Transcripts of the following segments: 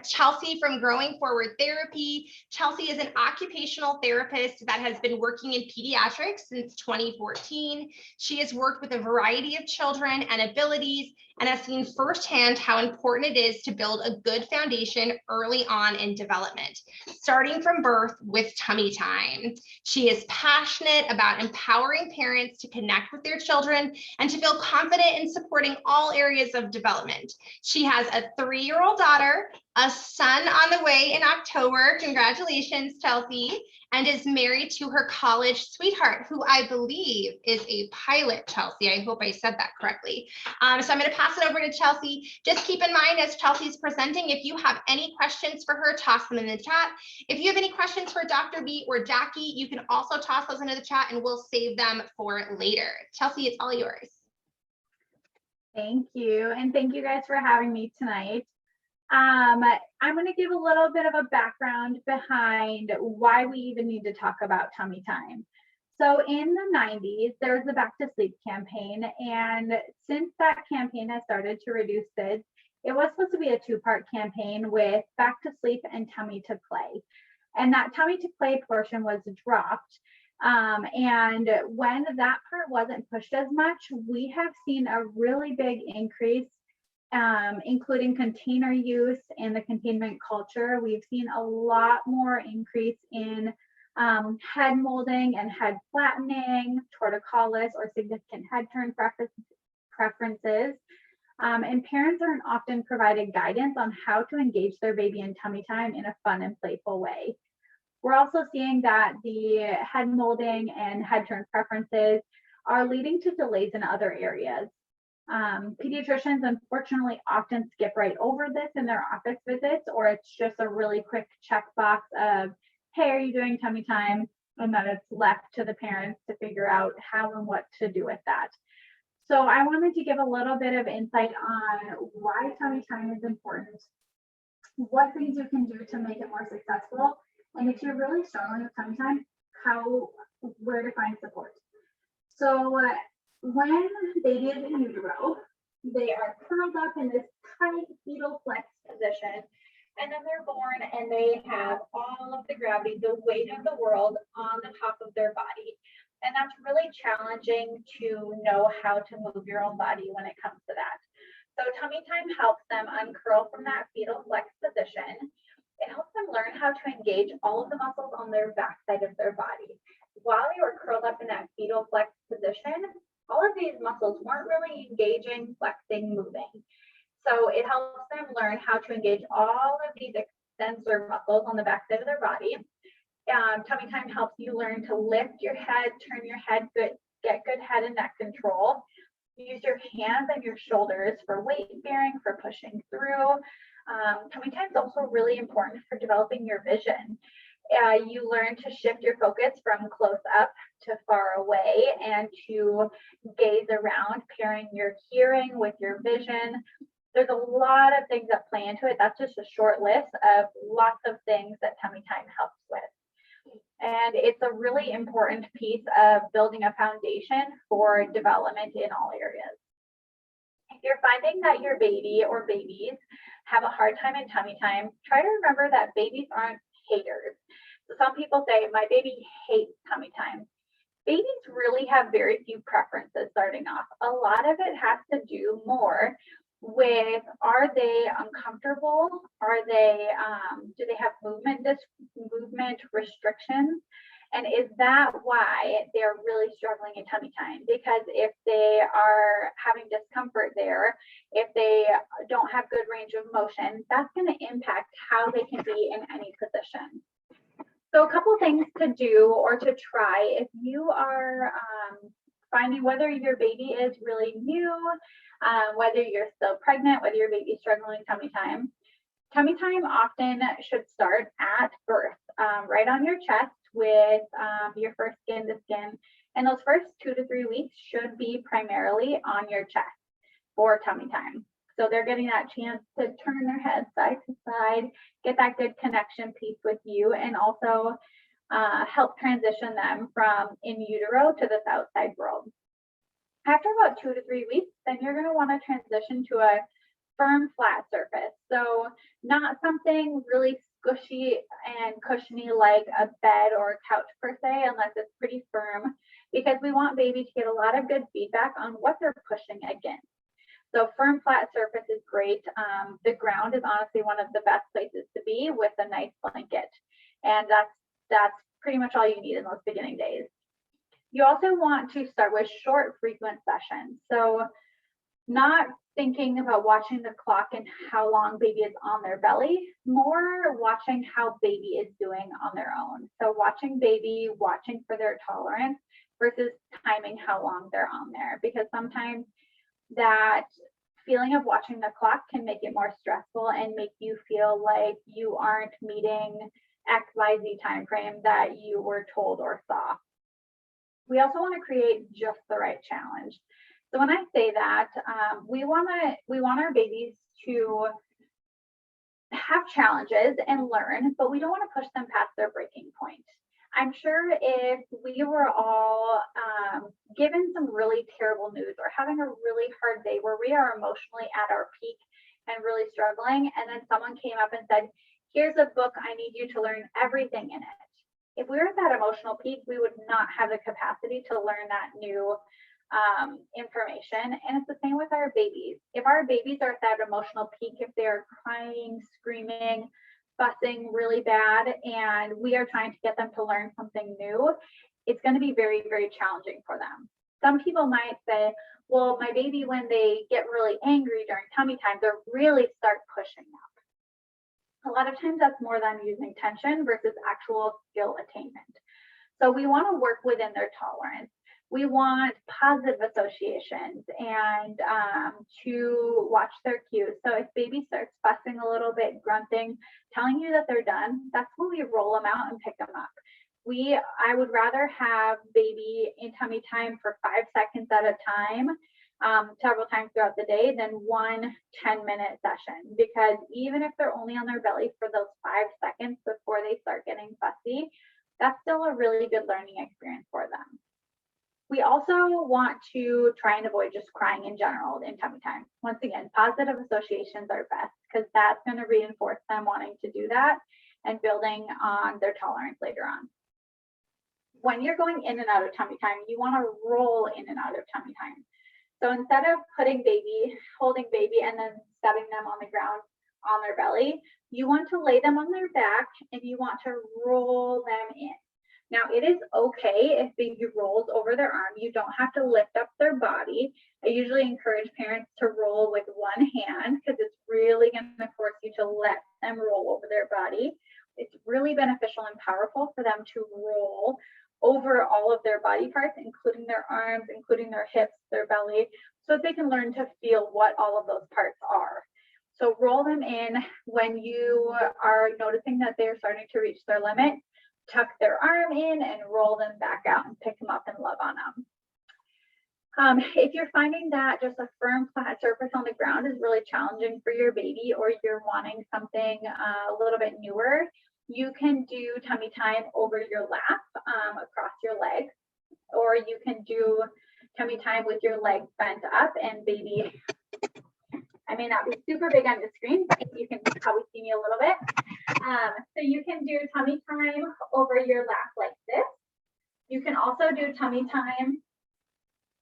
Chelsea from Growing Forward Therapy. Chelsea is an occupational therapist that has been working in pediatrics since 2014. She has worked with a variety of children and abilities and has seen firsthand how important it is to build a good foundation early on in development, starting from birth with Tummy Time. She is passionate about empowering parents to connect with their children and to feel confident in supporting all areas of development. She has a 3-year-old daughter, a son on the way in October. Congratulations, Chelsea. And is married to her college sweetheart, who I believe is a pilot, Chelsea. I hope I said that correctly. So I'm going to pass it over to Chelsea. Just keep in mind, as Chelsea's presenting, if you have any questions for her, toss them in the chat. If you have any questions for Dr. B or Jackie, you can also toss those into the chat and we'll save them for later. Chelsea, it's all yours. Thank you. And thank you guys for having me tonight. I'm going to give a little bit of a background behind why we even need to talk about tummy time. So in the 90s, there was the Back to Sleep campaign. And since that campaign has started to reduce SIDS, it was supposed to be a 2-part campaign with Back to Sleep and Tummy to Play. And that Tummy to Play portion was dropped. And when that part wasn't pushed as much, we have seen a really big increase, including container use and the containment culture. We've seen a lot more increase in head molding and head flattening, torticollis or significant head turn preferences. And parents aren't often provided guidance on how to engage their baby in tummy time in a fun and playful way. We're also seeing that the head molding and head turn preferences are leading to delays in other areas. Pediatricians unfortunately often skip right over this in their office visits, or it's just a really quick checkbox of, hey, are you doing tummy time? And then it's left to the parents to figure out how and what to do with that. So I wanted to give a little bit of insight on why tummy time is important, what things you can do to make it more successful, and if you're really struggling with tummy time, where to find support. So when baby is in utero, they are curled up in this tight fetal flex position, and then they're born and they have all of the gravity, the weight of the world on the top of their body. And that's really challenging to know how to move your own body when it comes to that. So tummy time helps them uncurl from that fetal flex position. It helps them learn how to engage all of the muscles on their backside of their body. While you were curled up in that fetal flex position, all of these muscles weren't really engaging, flexing, moving. So it helps them learn how to engage all of these extensor muscles on the backside of their body. Tummy time helps you learn to lift your head, turn your head, get good head and neck control. Use your hands and your shoulders for weight bearing, for pushing through. Tummy time is also really important for developing your vision. You learn to shift your focus from close up to far away and to gaze around, pairing your hearing with your vision. There's a lot of things that play into it. That's just a short list of lots of things that tummy time helps with. And it's a really important piece of building a foundation for development in all areas. If you're finding that your baby or babies have a hard time in tummy time, try to remember that babies aren't haters. So some people say, my baby hates tummy time. Babies really have very few preferences starting off. A lot of it has to do more with, are they uncomfortable? Are they, do they have movement restrictions? And is that why they're really struggling in tummy time? Because if they are having discomfort there, if they don't have good range of motion, that's going to impact how they can be in any position. So a couple things to do or to try if you are finding whether your baby is really new, whether you're still pregnant, whether your baby's struggling tummy time. Tummy time often should start at birth, right on your chest with your first skin to skin. And those first 2 to 3 weeks should be primarily on your chest for tummy time. So they're getting that chance to turn their head side to side, get that good connection piece with you, and also help transition them from in utero to this outside world. After about 2 to 3 weeks, then you're going to want to transition to a firm, flat surface. So not something really squishy and cushiony like a bed or a couch per se, unless it's pretty firm, because we want baby to get a lot of good feedback on what they're pushing against. So firm, flat surface is great. The ground is honestly one of the best places to be with a nice blanket. And that's pretty much all you need in those beginning days. You also want to start with short, frequent sessions. So not thinking about watching the clock and how long baby is on their belly, more watching how baby is doing on their own. So watching baby, watching for their tolerance versus timing how long they're on there, because sometimes that feeling of watching the clock can make it more stressful and make you feel like you aren't meeting XYZ time frame that you were told or saw. We also want to create just the right challenge. So when I say that, we want our babies to have challenges and learn, but we don't want to push them past their breaking point. I'm sure if we were all given some really terrible news or having a really hard day where we are emotionally at our peak and really struggling, and then someone came up and said, here's a book, I need you to learn everything in it. If we were at that emotional peak, we would not have the capacity to learn that new information. And it's the same with our babies. If our babies are at that emotional peak, if they're crying, screaming, fussing really bad, and we are trying to get them to learn something new, it's going to be very, very challenging for them. Some people might say, well, my baby, when they get really angry during tummy time, they really start pushing up. A lot of times that's more than using tension versus actual skill attainment. So we want to work within their tolerance. We want positive associations and to watch their cues. So if baby starts fussing a little bit, grunting, telling you that they're done, that's when we roll them out and pick them up. I would rather have baby in tummy time for 5 seconds at a time, several times throughout the day, than one 10-minute session, because even if they're only on their belly for those 5 seconds before they start getting fussy, that's still a really good learning experience for them. We also want to try and avoid just crying in general in tummy time. Once again, positive associations are best, because that's going to reinforce them wanting to do that and building on their tolerance later on. When you're going in and out of tummy time, you want to roll in and out of tummy time. So instead of holding baby and then setting them on the ground on their belly, you want to lay them on their back and you want to roll them in. Now, it is okay if baby rolls over their arm. You don't have to lift up their body. I usually encourage parents to roll with one hand, because it's really going to force you to let them roll over their body. It's really beneficial and powerful for them to roll over all of their body parts, including their arms, including their hips, their belly, so that they can learn to feel what all of those parts are. So roll them in. When you are noticing that they're starting to reach their limit, tuck their arm in and roll them back out and pick them up and love on them. If you're finding that just a firm, flat surface on the ground is really challenging for your baby, or you're wanting something a little bit newer, you can do tummy time over your lap, across your legs, or you can do tummy time with your legs bent up and baby. I may not be super big on the screen, but you can probably see me a little bit. So you can do tummy time over your lap like this. You can also do tummy time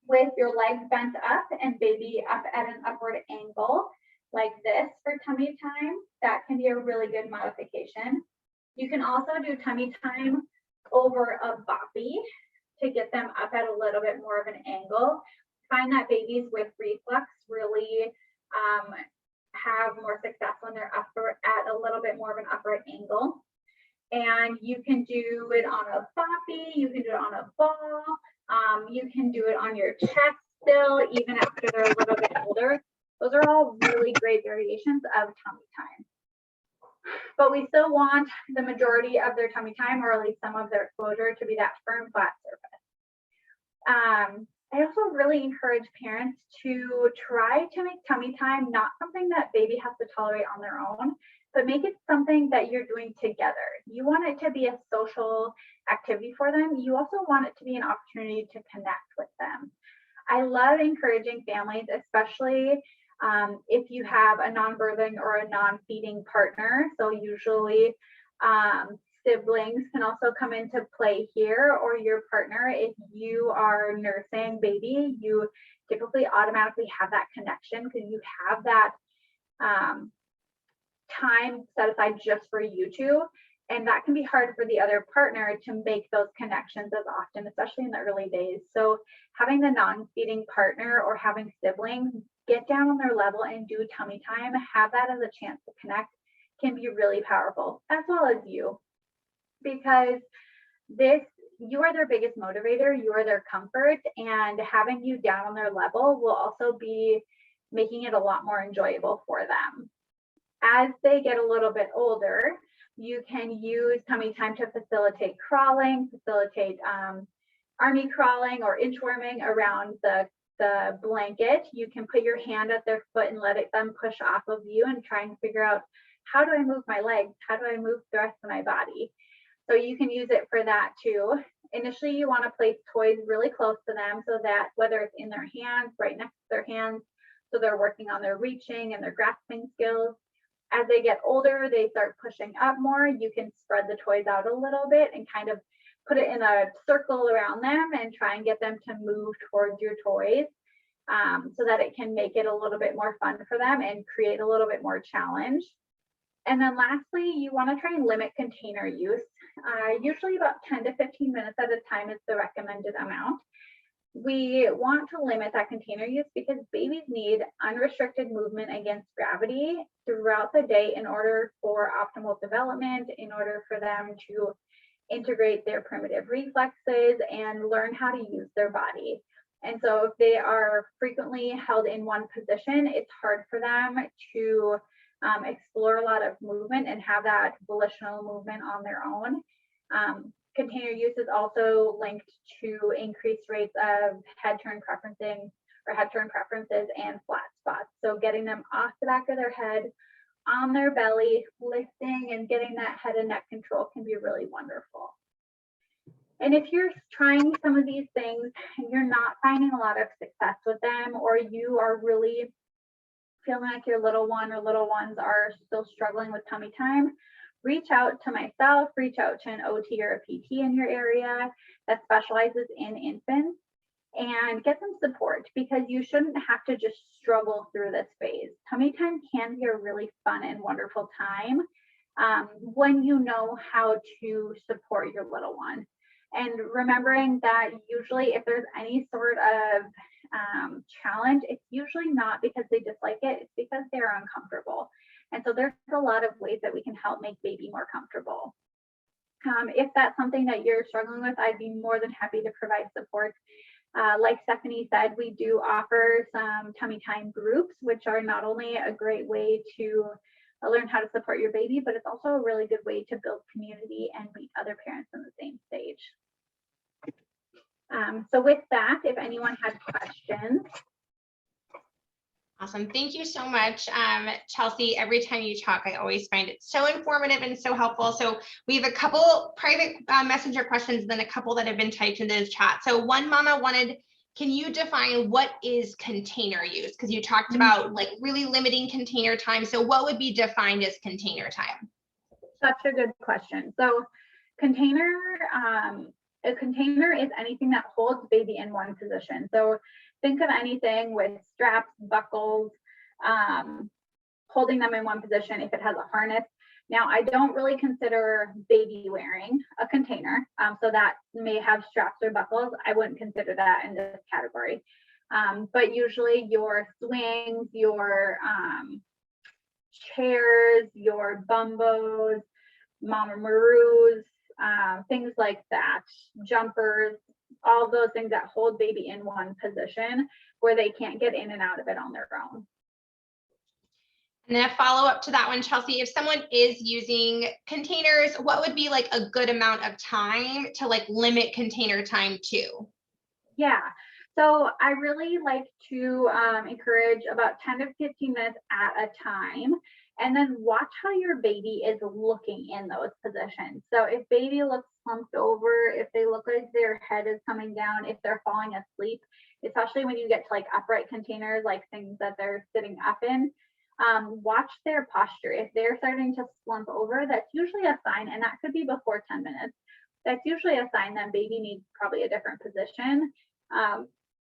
with your legs bent up and baby up at an upward angle like this for tummy time. That can be a really good modification. You can also do tummy time over a boppy to get them up at a little bit more of an angle. Find that babies with reflux really have more success when they're at a little bit more of an upward angle. And you can do it on a boppy, you can do it on a ball, you can do it on your chest still, even after they're a little bit older. Those are all really great variations of tummy time. But we still want the majority of their tummy time, or at least some of their exposure, to be that firm, flat surface. I also really encourage parents to try to make tummy time not something that baby has to tolerate on their own, but make it something that you're doing together. You want it to be a social activity for them. You also want it to be an opportunity to connect with them. I love encouraging families, especially If you have a non-birthing or a non-feeding partner, so usually siblings can also come into play here, or your partner. If you are nursing baby, you typically automatically have that connection because you have that time set aside just for you two. And that can be hard for the other partner to make those connections as often, especially in the early days. So having the non-feeding partner or having siblings get down on their level and do tummy time, have that as a chance to connect, can be really powerful, as well as you, because you are their biggest motivator, you are their comfort, and having you down on their level will also be making it a lot more enjoyable for them. As they get a little bit older, you can use tummy time to facilitate crawling, facilitate army crawling or inchworming around the blanket. You can put your hand at their foot and let them push off of you and try and figure out, how do I move my legs? How do I move the rest of my body? So you can use it for that too. Initially, you want to place toys really close to them so that whether it's in their hands, right next to their hands, so they're working on their reaching and their grasping skills. As they get older, they start pushing up more. You can spread the toys out a little bit and kind of put it in a circle around them and try and get them to move towards your toys so that it can make it a little bit more fun for them and create a little bit more challenge. And then lastly, you want to try and limit container use. Usually about 10 to 15 minutes at a time is the recommended amount. We want to limit that container use because babies need unrestricted movement against gravity throughout the day in order for optimal development, in order for them to integrate their primitive reflexes and learn how to use their body. And so if they are frequently held in one position, it's hard for them to explore a lot of movement and have that volitional movement on their own. Container use is also linked to increased rates of head turn preferences and flat spots. So getting them off the back of their head, on their belly, lifting and getting that head and neck control can be really wonderful. And if you're trying some of these things and you're not finding a lot of success with them, or you are really feeling like your little one or little ones are still struggling with tummy time, reach out to myself, reach out to an OT or a PT in your area that specializes in infants and get some support, because you shouldn't have to just struggle through this phase. Tummy time can be a really fun and wonderful time when you know how to support your little one. And remembering that usually if there's any sort of challenge, it's usually not because they dislike it, it's because they're uncomfortable. And so there's a lot of ways that we can help make baby more comfortable. If that's something that you're struggling with, I'd be more than happy to provide support. Like Stephanie said, we do offer some tummy time groups, which are not only a great way to learn how to support your baby, but it's also a really good way to build community and meet other parents in the same stage. So with that, if anyone had questions. Awesome. Thank you so much, Chelsea. Every time you talk, I always find it so informative and so helpful. So we have a couple private messenger questions, then a couple that have been typed into the chat. So one mama wanted, can you define what is container use? Because you talked about like really limiting container time. So what would be defined as container time? Such a good question. So a container is anything that holds baby in one position. So think of anything with straps, buckles, holding them in one position if it has a harness. Now, I don't really consider baby wearing a container, so that may have straps or buckles. I wouldn't consider that in this category. But usually your swings, your chairs, your bumbos, mama maroos, things like that, jumpers, all those things that hold baby in one position where they can't get in and out of it on their own. And then a follow up to that one, Chelsea, if someone is using containers, what would be like a good amount of time to like limit container time to? Yeah, so I really like to encourage about 10 to 15 minutes at a time, and then watch how your baby is looking in those positions. So if baby looks slumped over, if they look like their head is coming down, if they're falling asleep, especially when you get to like upright containers, like things that they're sitting up in. Watch their posture. If they're starting to slump over, that's usually a sign, and that could be before 10 minutes. That's usually a sign that baby needs probably a different position.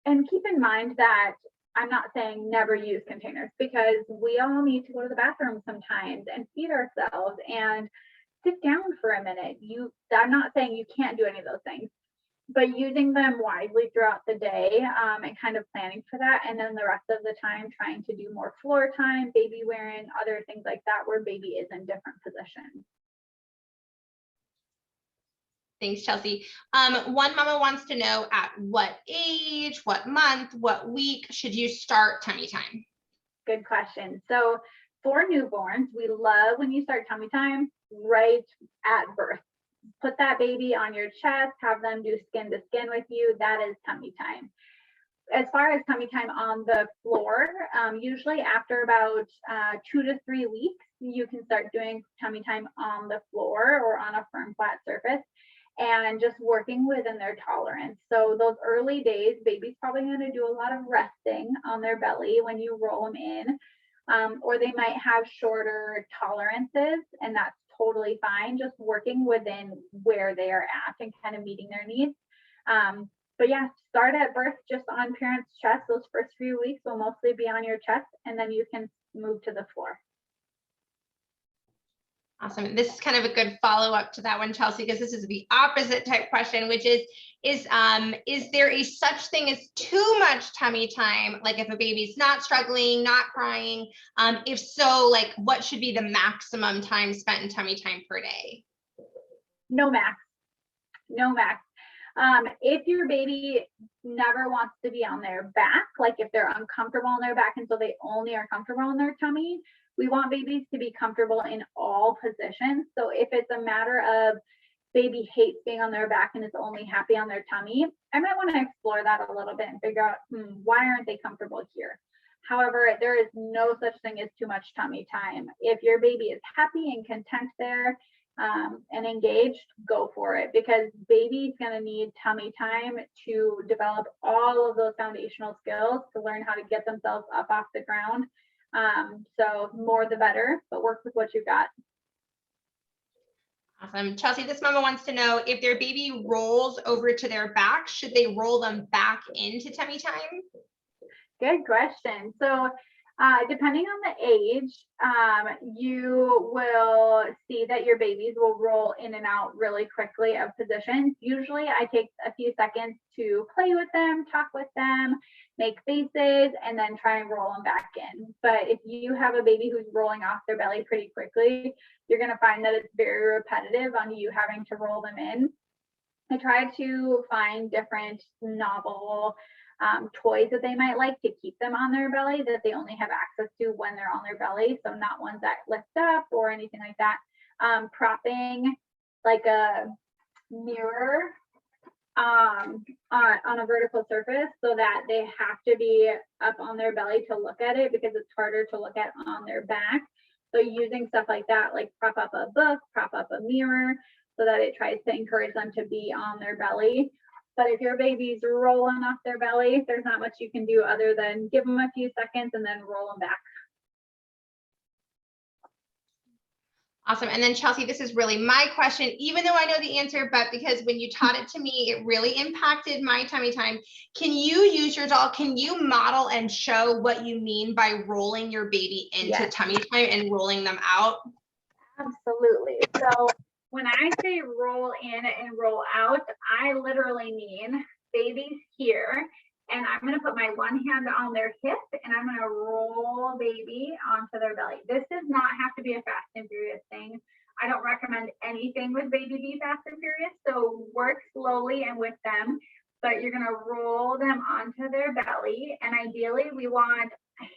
And keep in mind that I'm not saying never use containers, because we all need to go to the bathroom sometimes and feed ourselves and sit down for a minute. I'm not saying you can't do any of those things, but using them wisely throughout the day, and kind of planning for that. And then the rest of the time trying to do more floor time, baby wearing, other things like that, where baby is in different positions. Thanks, Chelsea. One mama wants to know, at what age, what month, what week should you start tummy time? Good question. So for newborns, we love when you start tummy time right at birth. Put that baby on your chest, have them do skin to skin with you. That is tummy time. As far as tummy time on the floor, usually after about 2 to 3 weeks, you can start doing tummy time on the floor or on a firm, flat surface, and just working within their tolerance. So those early days, baby's probably going to do a lot of resting on their belly when you roll them in, or they might have shorter tolerances, and that's totally fine. Just working within where they are at and kind of meeting their needs. But yeah, start at birth just on parents' chest. Those first few weeks will mostly be on your chest, and then you can move to the floor. Awesome. This is kind of a good follow-up to that one, Chelsea, because this is the opposite type question, which is there a such thing as too much tummy time? Like if a baby's not struggling, not crying, if so, like what should be the maximum time spent in tummy time per day? No max. If your baby never wants to be on their back, like if they're uncomfortable on their back and so they only are comfortable on their tummy, we want babies to be comfortable in all positions. So if it's a matter of baby hates being on their back and is only happy on their tummy, I might want to explore that a little bit and figure out, why aren't they comfortable here? However, there is no such thing as too much tummy time. If your baby is happy and content there, and engaged, go for it, because baby's going to need tummy time to develop all of those foundational skills to learn how to get themselves up off the ground. So more the better, but work with what you've got. Awesome. Chelsea, this mama wants to know, if their baby rolls over to their back, should they roll them back into tummy time? Good question. So depending on the age, you will see that your babies will roll in and out really quickly of positions. Usually I take a few seconds to play with them, talk with them, make faces, and then try and roll them back in. But if you have a baby who's rolling off their belly pretty quickly, you're going to find that it's very repetitive on you having to roll them in. I try to find different novel toys that they might like to keep them on their belly, that they only have access to when they're on their belly. So not ones that lift up or anything like that. Propping like a mirror on a vertical surface so that they have to be up on their belly to look at it, because it's harder to look at on their back. So using stuff like that, like prop up a book, prop up a mirror, so that it tries to encourage them to be on their belly. But if your baby's rolling off their belly, there's not much you can do other than give them a few seconds and then roll them back. Awesome. And then Chelsea, this is really my question, even though I know the answer, but because when you taught it to me, it really impacted my tummy time. Can you use your doll? Can you model and show what you mean by rolling your baby into tummy time and rolling them out? Absolutely. So when I say roll in and roll out, I literally mean baby's here, and I'm going to put my one hand on their hip and I'm going to roll baby onto their belly. This does not have to be a fast and furious thing. I don't recommend anything with baby be fast and furious. So work slowly and with them, but you're going to roll them onto their belly. And ideally we want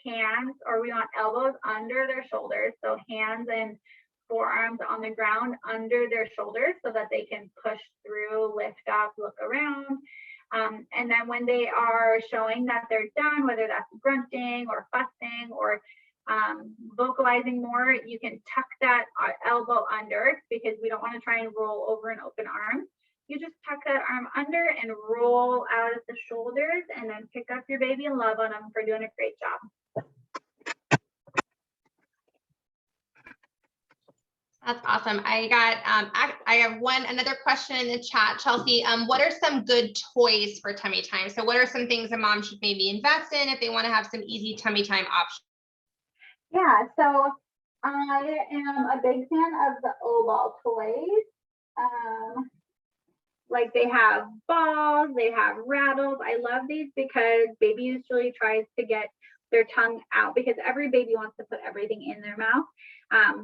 hands, or we want elbows under their shoulders. So hands and forearms on the ground under their shoulders so that they can push through, lift up, look around. And then when they are showing that they're done, whether that's grunting or fussing or vocalizing more, you can tuck that elbow under, because we don't want to try and roll over an open arm. you just tuck that arm under and roll out at the shoulders, and then pick up your baby and love on them for doing a great job. That's awesome. I have another question in the chat, Chelsea. What are some good toys for tummy time? So what are some things a mom should maybe invest in if they want to have some easy tummy time options? Yeah, so I am a big fan of the O-Ball toys. Like they have balls, they have rattles. I love these because baby usually tries to get their tongue out because every baby wants to put everything in their mouth,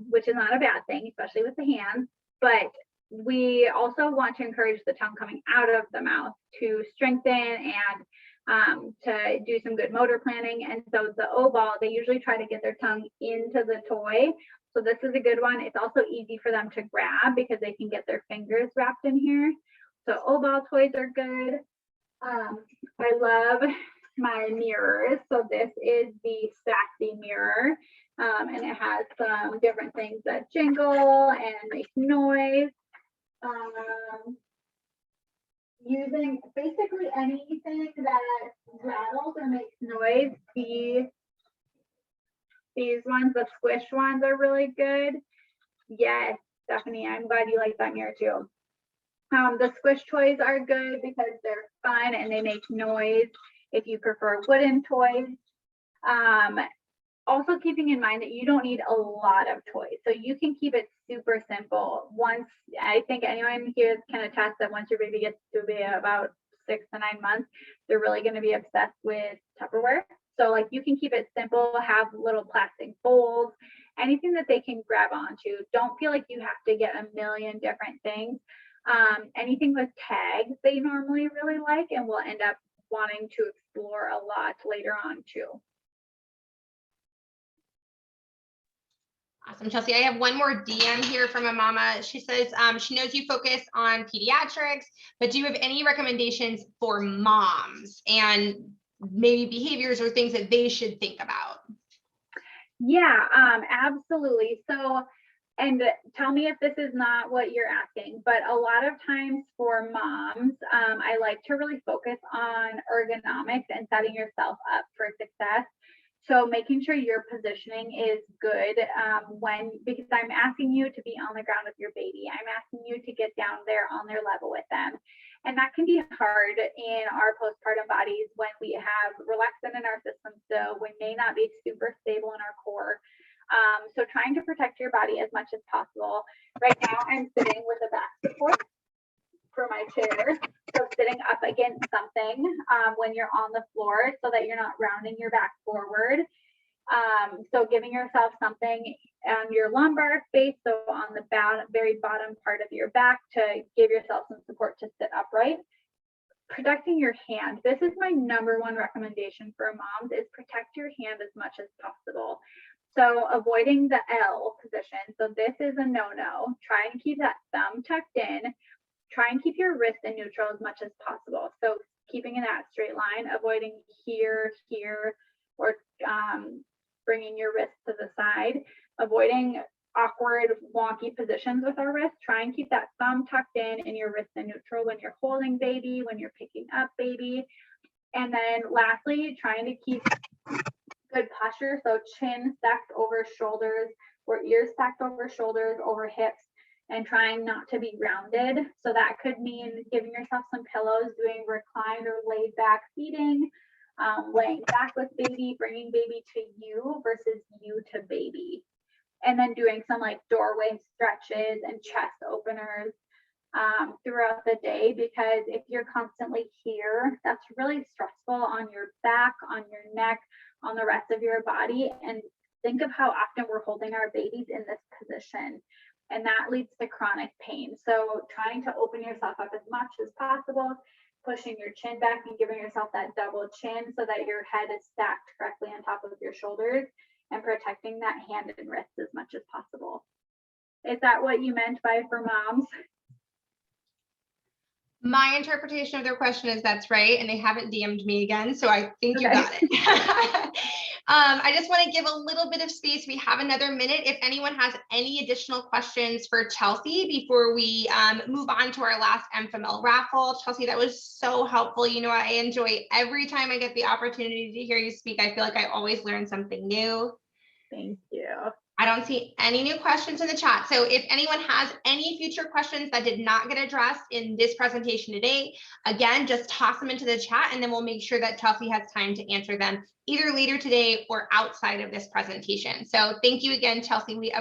which is not a bad thing, especially with the hands. But we also want to encourage the tongue coming out of the mouth to strengthen and to do some good motor planning. And so the O-Ball, they usually try to get their tongue into the toy. So this is a good one. It's also easy for them to grab because they can get their fingers wrapped in here. So O-Ball toys are good. I love my mirrors. So this is the Sassy mirror. And it has some different things that jingle and make noise. Using basically anything that rattles or makes noise. These ones, the squish ones, are really good. Yes, Stephanie, I'm glad you like that mirror too. The squish toys are good because they're fun and they make noise if you prefer wooden toys. Also keeping in mind that you don't need a lot of toys. So you can keep it super simple. Once, I think anyone here can attest that once your baby gets to be about 6 to 9 months, they're really going to be obsessed with Tupperware. So like you can keep it simple, have little plastic bowls, anything that they can grab onto. Don't feel like you have to get a million different things. Anything with tags they normally really like and will end up wanting to explore a lot later on too. Awesome, Chelsea. I have one more DM here from a mama. She says she knows you focus on pediatrics, but do you have any recommendations for moms and maybe behaviors or things that they should think about? Yeah, absolutely. So, and tell me if this is not what you're asking, but a lot of times for moms, I like to really focus on ergonomics and setting yourself up for success. So making sure your positioning is good because I'm asking you to be on the ground with your baby. I'm asking you to get down there on their level with them. And that can be hard in our postpartum bodies when we have relaxin in our system still, we may not be super stable in our core. So trying to protect your body as much as possible. Right now I'm sitting with a back support for my chair. So sitting up against something when you're on the floor so that you're not rounding your back forward. So giving yourself something on your lumbar space, so on the very bottom part of your back to give yourself some support to sit upright. Protecting your hand. This is my number one recommendation for moms is protect your hand as much as possible. So avoiding the L position. So this is a no-no. Try and keep that thumb tucked in. Try and keep your wrist in neutral as much as possible. So keeping in that straight line, avoiding here, or bringing your wrist to the side, avoiding awkward, wonky positions with our wrist. Try and keep that thumb tucked in and your wrist in neutral when you're holding baby, when you're picking up baby. And then lastly, trying to keep good posture. So chin stacked over shoulders or ears stacked over shoulders, over hips, and trying not to be rounded. So that could mean giving yourself some pillows, doing reclined or laid back feeding, laying back with baby, bringing baby to you versus you to baby. And then doing some like doorway stretches and chest openers throughout the day, because if you're constantly here, that's really stressful on your back, on your neck, on the rest of your body. And think of how often we're holding our babies in this position. And that leads to chronic pain. So trying to open yourself up as much as possible, pushing your chin back and giving yourself that double chin so that your head is stacked correctly on top of your shoulders, and protecting that hand and wrist as much as possible. Is that what you meant by for moms? My interpretation of their question is that's right, and they haven't DM'd me again, so I think you Okay. got it. I just want to give a little bit of space. We have another minute. If anyone has any additional questions for Chelsea before we move on to our last MFML raffle. Chelsea, that was so helpful. You know, I enjoy every time I get the opportunity to hear you speak. I feel like I always learn something new. Thank you. I don't see any new questions in the chat. So if anyone has any future questions that did not get addressed in this presentation today, again, just toss them into the chat and then we'll make sure that Chelsea has time to answer them either later today or outside of this presentation. So thank you again, Chelsea. We